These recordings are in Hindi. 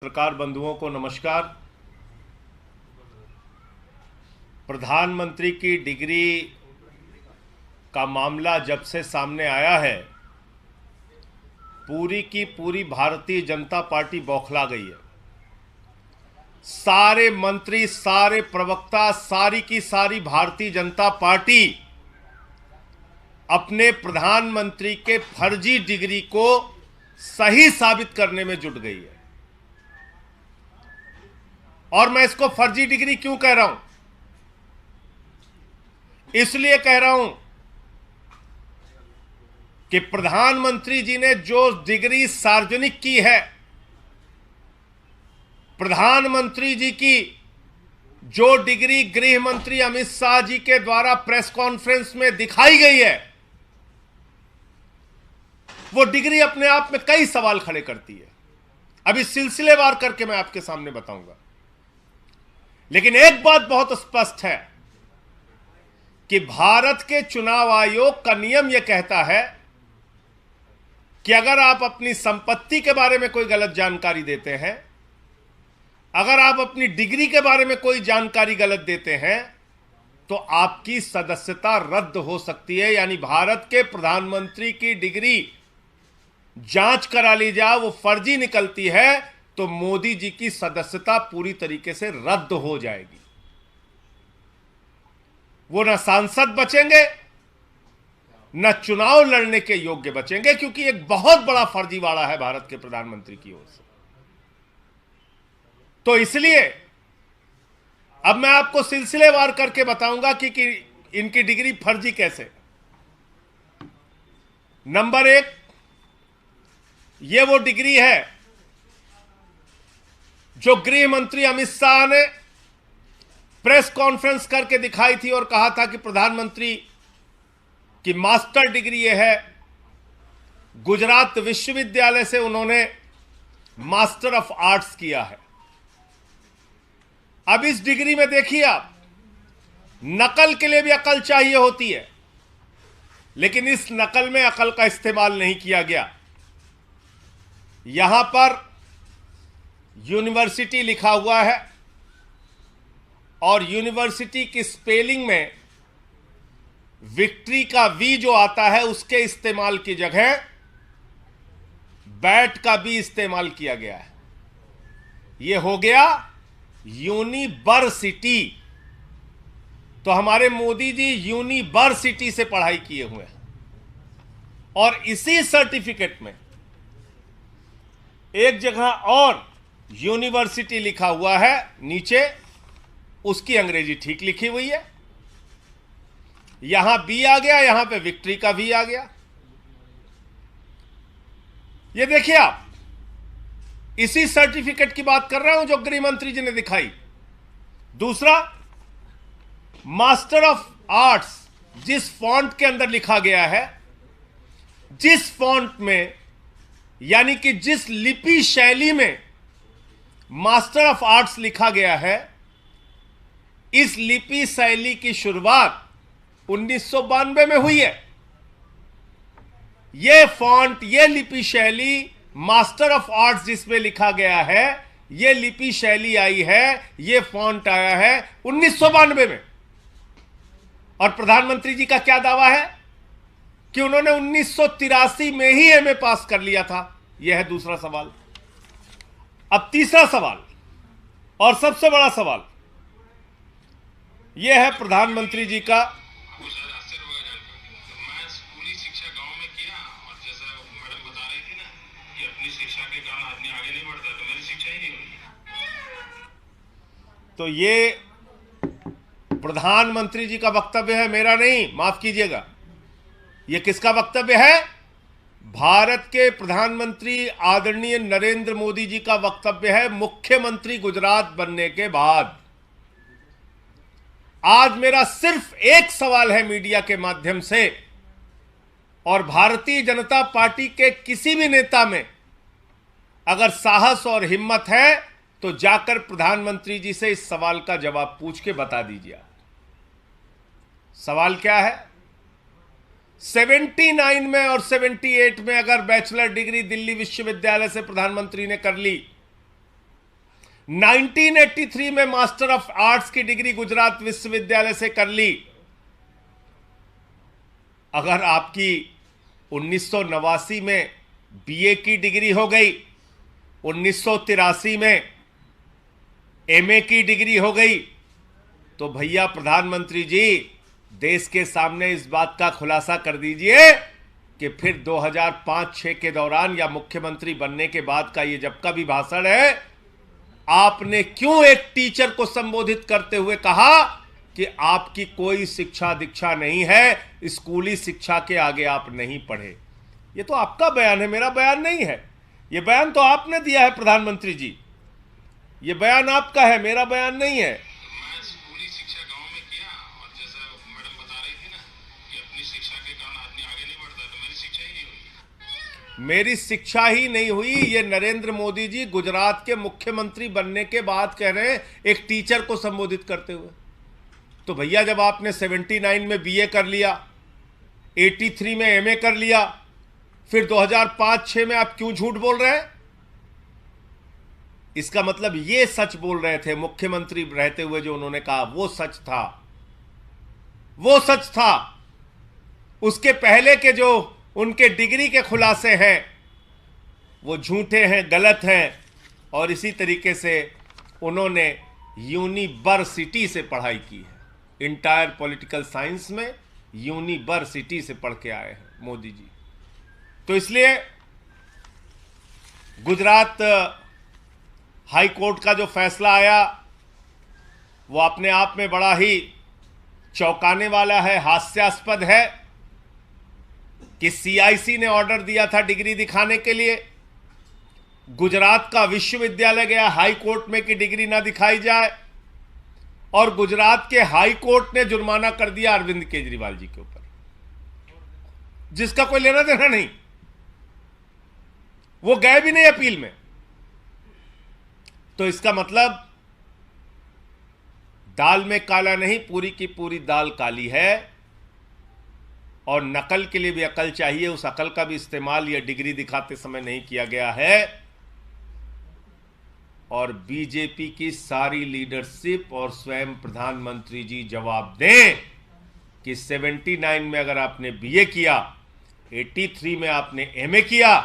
पत्रकार बंधुओं को नमस्कार। प्रधानमंत्री की डिग्री का मामला जब से सामने आया है, पूरी की पूरी भारतीय जनता पार्टी बौखला गई है। सारे मंत्री, सारे प्रवक्ता, सारी की सारी भारतीय जनता पार्टी अपने प्रधानमंत्री के फर्जी डिग्री को सही साबित करने में जुट गई है। और मैं इसको फर्जी डिग्री क्यों कह रहा हूं? इसलिए कह रहा हूं कि प्रधानमंत्री जी ने जो डिग्री सार्वजनिक की है, प्रधानमंत्री जी की जो डिग्री गृह मंत्री अमित शाह जी के द्वारा प्रेस कॉन्फ्रेंस में दिखाई गई है, वो डिग्री अपने आप में कई सवाल खड़े करती है। अभी सिलसिलेवार करके मैं आपके सामने बताऊंगा। लेकिन एक बात बहुत स्पष्ट है कि भारत के चुनाव आयोग का नियम यह कहता है कि अगर आप अपनी संपत्ति के बारे में कोई गलत जानकारी देते हैं, अगर आप अपनी डिग्री के बारे में कोई जानकारी गलत देते हैं, तो आपकी सदस्यता रद्द हो सकती है। यानी भारत के प्रधानमंत्री की डिग्री जांच करा ली जाए, वो फर्जी निकलती है, तो मोदी जी की सदस्यता पूरी तरीके से रद्द हो जाएगी। वो न सांसद बचेंगे, न चुनाव लड़ने के योग्य बचेंगे, क्योंकि एक बहुत बड़ा फर्जीवाड़ा है भारत के प्रधानमंत्री की ओर से। तो इसलिए अब मैं आपको सिलसिलेवार करके बताऊंगा कि इनकी डिग्री फर्जी कैसे। नंबर एक, ये वो डिग्री है जो गृह मंत्री अमित शाह ने प्रेस कॉन्फ्रेंस करके दिखाई थी और कहा था कि प्रधानमंत्री की मास्टर डिग्री यह है। गुजरात विश्वविद्यालय से उन्होंने मास्टर ऑफ आर्ट्स किया है। अब इस डिग्री में देखिए आप, नकल के लिए भी अकल चाहिए होती है, लेकिन इस नकल में अकल का इस्तेमाल नहीं किया गया। यहां पर यूनिवर्सिटी लिखा हुआ है और यूनिवर्सिटी की स्पेलिंग में विक्ट्री का वी जो आता है, उसके इस्तेमाल की जगह बैट का भी इस्तेमाल किया गया है। यह हो गया यूनिवर्सिटी। तो हमारे मोदी जी यूनिवर्सिटी से पढ़ाई किए हुए हैं और इसी सर्टिफिकेट में एक जगह और यूनिवर्सिटी लिखा हुआ है, नीचे उसकी अंग्रेजी ठीक लिखी हुई है। यहां बी आ गया, यहां पे विक्ट्री का वी आ गया। ये देखिए आप, इसी सर्टिफिकेट की बात कर रहा हूं जो गृह मंत्री जी ने दिखाई। दूसरा, मास्टर ऑफ आर्ट्स जिस फॉन्ट के अंदर लिखा गया है, जिस फॉन्ट में, यानी कि जिस लिपि शैली में मास्टर ऑफ आर्ट्स लिखा गया है, इस लिपि शैली की शुरुआत 1992 में हुई है। यह फॉन्ट, यह लिपि शैली, मास्टर ऑफ आर्ट्स जिसमें लिखा गया है, यह लिपि शैली आई है, यह फॉन्ट आया है 1992 में। और प्रधानमंत्री जी का क्या दावा है कि उन्होंने 1983 में ही एमए पास कर लिया था। यह है दूसरा सवाल। अब तीसरा सवाल और सबसे बड़ा सवाल यह है प्रधानमंत्री जी का। स्कूली शिक्षा गांव में किया और जैसा मैडम बता रही थी ना कि अपनी शिक्षा के कारण आदमी आगे नहीं बढ़ता, तो मेरी शिक्षा ही नहीं हुई। तो ये प्रधानमंत्री जी का वक्तव्य है, मेरा नहीं, माफ कीजिएगा। यह किसका वक्तव्य है? भारत के प्रधानमंत्री आदरणीय नरेंद्र मोदी जी का वक्तव्य है, मुख्यमंत्री गुजरात बनने के बाद। आज मेरा सिर्फ एक सवाल है मीडिया के माध्यम से, और भारतीय जनता पार्टी के किसी भी नेता में अगर साहस और हिम्मत है तो जाकर प्रधानमंत्री जी से इस सवाल का जवाब पूछ के बता दीजिए। सवाल क्या है? 79 में और 78 में अगर बैचलर डिग्री दिल्ली विश्वविद्यालय से प्रधानमंत्री ने कर ली, 1983 में मास्टर ऑफ आर्ट्स की डिग्री गुजरात विश्वविद्यालय से कर ली। अगर आपकी 1989 में बीए की डिग्री हो गई, 1983 में एमए की डिग्री हो गई, तो भैया प्रधानमंत्री जी देश के सामने इस बात का खुलासा कर दीजिए कि फिर 2005-06 के दौरान या मुख्यमंत्री बनने के बाद का ये जब का भी भाषण है, आपने क्यों एक टीचर को संबोधित करते हुए कहा कि आपकी कोई शिक्षा दीक्षा नहीं है, स्कूली शिक्षा के आगे आप नहीं पढ़े। ये तो आपका बयान है, मेरा बयान नहीं है। ये बयान तो आपने दिया है प्रधानमंत्री जी, ये बयान आपका है, मेरा बयान नहीं है। मैं स्कूली शिक्षा गांव में किया, और जैसा मैडम बता रही थी ना कि अपनी शिक्षा के कारण आदमी आगे नहीं बढ़ता, तो मेरी शिक्षा ही नहीं हुई। मेरी शिक्षा ही नहीं हुई, ये नरेंद्र मोदी जी गुजरात के मुख्यमंत्री बनने के बाद कह रहे हैं एक टीचर को संबोधित करते हुए। तो भैया जब आपने 79 में बीए कर लिया, 83 में एमए कर लिया, फिर 2005-06 में आप क्यों झूठ बोल रहे हैं? इसका मतलब ये सच बोल रहे थे मुख्यमंत्री रहते हुए, जो उन्होंने कहा वो सच था, वो सच था। उसके पहले के जो उनके डिग्री के खुलासे हैं वो झूठे हैं, गलत हैं। और इसी तरीके से उन्होंने यूनिवर्सिटी से पढ़ाई की है, इंटायर पॉलिटिकल साइंस में यूनिवर्सिटी से पढ़ के आए हैं मोदी जी। तो इसलिए गुजरात हाई कोर्ट का जो फैसला आया वो अपने आप में बड़ा ही चौंकाने वाला है, हास्यास्पद है कि सीआईसी ने ऑर्डर दिया था डिग्री दिखाने के लिए, गुजरात का विश्वविद्यालय गया हाई कोर्ट में कि डिग्री ना दिखाई जाए, और गुजरात के हाई कोर्ट ने जुर्माना कर दिया अरविंद केजरीवाल जी के ऊपर, जिसका कोई लेना देना नहीं। वो गए भी नहीं अपील में। तो इसका मतलब दाल में काला नहीं, पूरी की पूरी दाल काली है। और नकल के लिए भी अकल चाहिए, उस अकल का भी इस्तेमाल यह डिग्री दिखाते समय नहीं किया गया है। और बीजेपी की सारी लीडरशिप और स्वयं प्रधानमंत्री जी जवाब दें कि 79 में अगर आपने बीए किया, 83 में आपने एमए किया,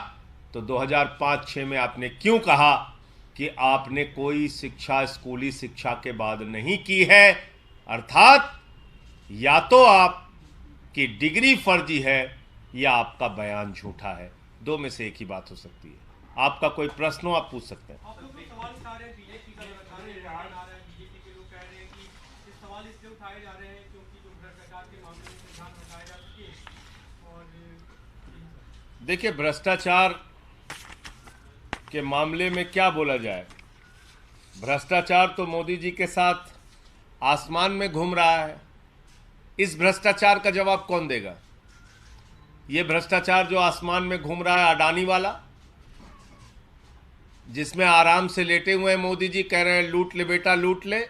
तो 2005-06 में आपने क्यों कहा कि आपने कोई शिक्षा स्कूली शिक्षा के बाद नहीं की है? अर्थात या तो आपकी डिग्री फर्जी है या आपका बयान झूठा है, दो में से एक ही बात हो सकती है। आपका कोई प्रश्न हो आप पूछ सकते हैं। देखिए, भ्रष्टाचार के मामले में क्या बोला जाए? भ्रष्टाचार तो मोदी जी के साथ आसमान में घूम रहा है। इस भ्रष्टाचार का जवाब कौन देगा? ये भ्रष्टाचार जो आसमान में घूम रहा है, अडानी वाला, जिसमें आराम से लेटे हुए हैं मोदी जी, कह रहे हैं लूट ले बेटा लूट ले,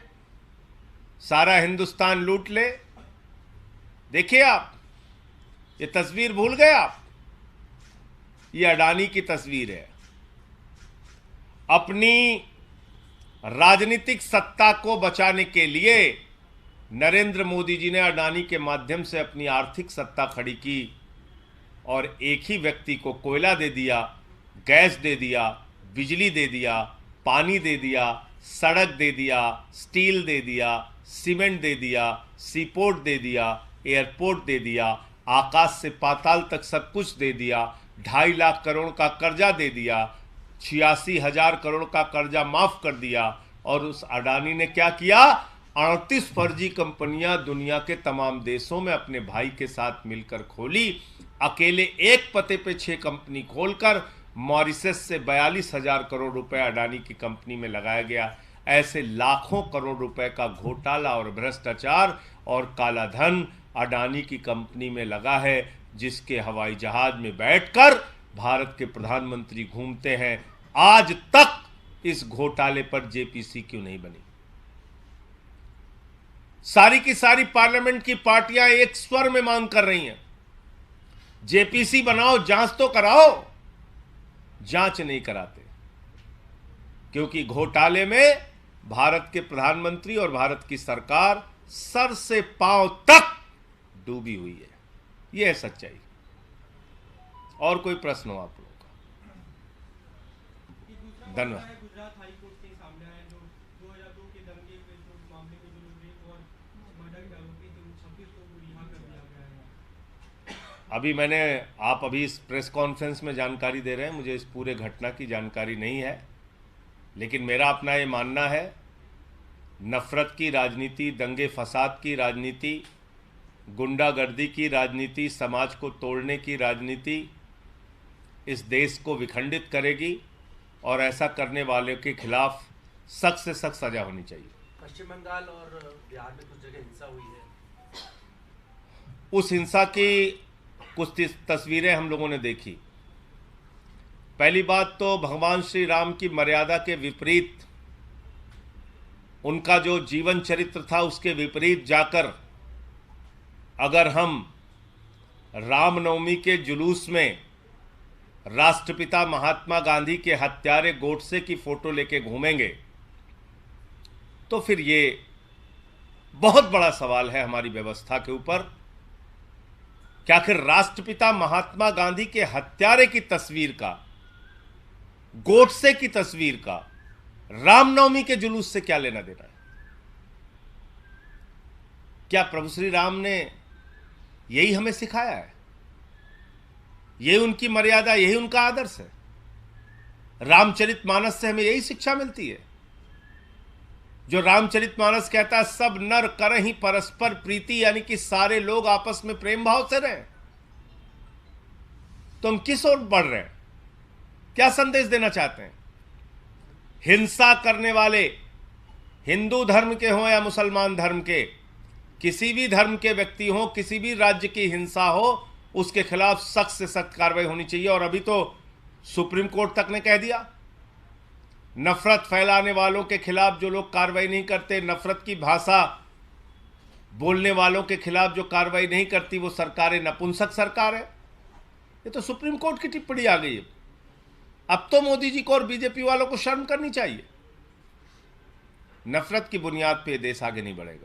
सारा हिंदुस्तान लूट ले। देखिए आप, ये तस्वीर भूल गए आप? ये अडानी की तस्वीर है। अपनी राजनीतिक सत्ता को बचाने के लिए नरेंद्र मोदी जी ने अडानी के माध्यम से अपनी आर्थिक सत्ता खड़ी की, और एक ही व्यक्ति को कोयला दे दिया, गैस दे दिया, बिजली दे दिया, पानी दे दिया, सड़क दे दिया, स्टील दे दिया, सीमेंट दे दिया, सीपोर्ट दे दिया, एयरपोर्ट दे दिया, आकाश से पाताल तक सब कुछ दे दिया, 2.5 लाख करोड़ का कर्जा दे दिया, 86,000 करोड़ का कर्जा माफ कर दिया। और उस अडानी ने क्या किया? 38 फर्जी कंपनियां दुनिया के तमाम देशों में अपने भाई के साथ मिलकर खोली। अकेले एक पते पे 6 कंपनी खोलकर मॉरिशस से 42,000 करोड़ रुपए अडानी की कंपनी में लगाया गया। ऐसे लाखों करोड़ रुपए का घोटाला और भ्रष्टाचार और काला धन अडानी की कंपनी में लगा है, जिसके हवाई जहाज में बैठकर भारत के प्रधानमंत्री घूमते हैं। आज तक इस घोटाले पर जेपीसी क्यों नहीं बनी? सारी की सारी पार्लियामेंट की पार्टियां एक स्वर में मांग कर रही हैं, जेपीसी बनाओ, जांच तो कराओ। जांच नहीं कराते, क्योंकि घोटाले में भारत के प्रधानमंत्री और भारत की सरकार सर से पांव तक डूबी हुई है। यह है सच्चाई। और कोई प्रश्न हो आप लोगों का? धन्यवाद। गुजरात हाई कोर्ट से सामने आया जो 2002 के दंगे में जो मामले में जो रेप और मर्डर के आरोपी थे उन 26 लोगों को रिहा कर दिया गया है। आप अभी इस प्रेस कॉन्फ्रेंस में जानकारी दे रहे हैं, मुझे इस पूरे घटना की जानकारी नहीं है, लेकिन मेरा अपना ये मानना है, नफरत की राजनीति, दंगे फसाद की राजनीति, गुंडागर्दी की राजनीति, समाज को तोड़ने की राजनीति इस देश को विखंडित करेगी और ऐसा करने वाले के खिलाफ सख्त से सख्त सजा होनी चाहिए। पश्चिम बंगाल और बिहार में कुछ जगह हिंसा हुई है। उस हिंसा की कुछ तस्वीरें हम लोगों ने देखी। पहली बात तो भगवान श्री राम की मर्यादा के विपरीत, उनका जो जीवन चरित्र था उसके विपरीत जाकर अगर हम रामनवमी के जुलूस में राष्ट्रपिता महात्मा गांधी के हत्यारे गोडसे की फोटो लेके घूमेंगे तो फिर ये बहुत बड़ा सवाल है हमारी व्यवस्था के ऊपर कि आखिर राष्ट्रपिता महात्मा गांधी के हत्यारे की तस्वीर का, गोडसे की तस्वीर का रामनवमी के जुलूस से क्या लेना देना है? क्या प्रभु श्री राम ने यही हमें सिखाया है? यही उनकी मर्यादा, यही उनका आदर्श है? रामचरितमानस से हमें यही शिक्षा मिलती है जो रामचरितमानस कहता है सब नर करहि परस्पर प्रीति, यानी कि सारे लोग आपस में प्रेम भाव से रहें। तो हम किस ओर बढ़ रहे हैं? क्या संदेश देना चाहते हैं? हिंसा करने वाले हिंदू धर्म के हों या मुसलमान धर्म के, किसी भी धर्म के व्यक्ति हों, किसी भी राज्य की हिंसा हो, उसके खिलाफ सख्त से सख्त कार्रवाई होनी चाहिए। और अभी तो सुप्रीम कोर्ट तक ने कह दिया, नफरत फैलाने वालों के खिलाफ जो लोग कार्रवाई नहीं करते, नफरत की भाषा बोलने वालों के खिलाफ जो कार्रवाई नहीं करती, वो सरकारें नपुंसक सरकार है। ये तो सुप्रीम कोर्ट की टिप्पणी आ गई है। अब तो मोदी जी को और बीजेपी वालों को शर्म करनी चाहिए। नफरत की बुनियाद पे देश आगे नहीं बढ़ेगा।